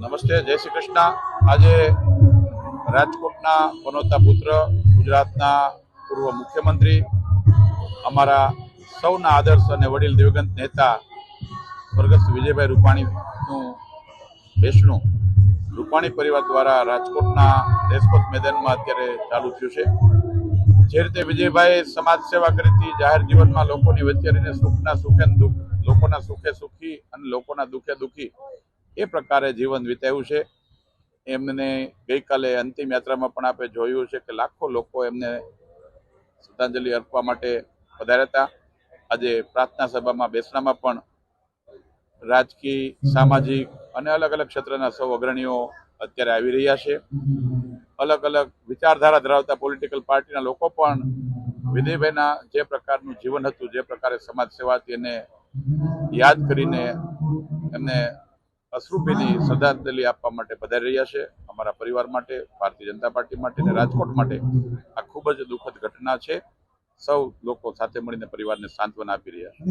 નમસ્તે, જય શ્રી કૃષ્ણ। આજે રાજકોટના પનોતા પુત્ર, ગુજરાતના પૂર્વ મુખ્યમંત્રી, અમારા સૌના આદર્શ અને વડીલ દિવંગત નેતા સ્વર્ગસ્થ વિજયભાઈ રૂપાણીનું બેસણું રૂપાણી પરિવાર દ્વારા રાજકોટના રેસકોર્સ મેદાનમાં અત્યારે ચાલુ થયું છે। જે રીતે વિજયભાઈ સમાજ સેવા કરી હતી, જાહેર જીવનમાં લોકોની વચ્ચે રહીને સુખના સુખે દુઃખ, લોકોના સુખે સુખી અને લોકોના દુઃખે દુઃખી એ પ્રકારે જીવન વિતાવ્યું છે। એમને ગઈકાલે અંતિમ યાત્રામાં પણ આપણે જોયું છે કે લાખો લોકો એમને શ્રદ્ધાંજલિ અર્પવા માટે પધાર્યા હતા। આજે પ્રાર્થના સભામાં બેસણામાં પણ રાજકીય, સામાજિક અને અલગ અલગ ક્ષેત્રના સૌ અગ્રણીઓ અત્યારે આવી રહ્યા છે। અલગ અલગ વિચારધારા ધરાવતા પોલિટિકલ પાર્ટીના લોકો પણ વિજયભાઈના જે પ્રકારનું જીવન હતું, જે પ્રકારે સમાજ સેવા હતી, એને યાદ કરીને એમને અશ્રુભીની શ્રદ્ધાંજલિ આપવા માટે પધારી રહ્યા છે। અમારા પરિવાર માટે, ભારતીય જનતા પાર્ટી માટે અને રાજકોટ માટે આ ખૂબ જ દુઃખદ ઘટના છે। સૌ લોકો સાથે મળીને પરિવારને સાંત્વના આપી રહ્યા છે।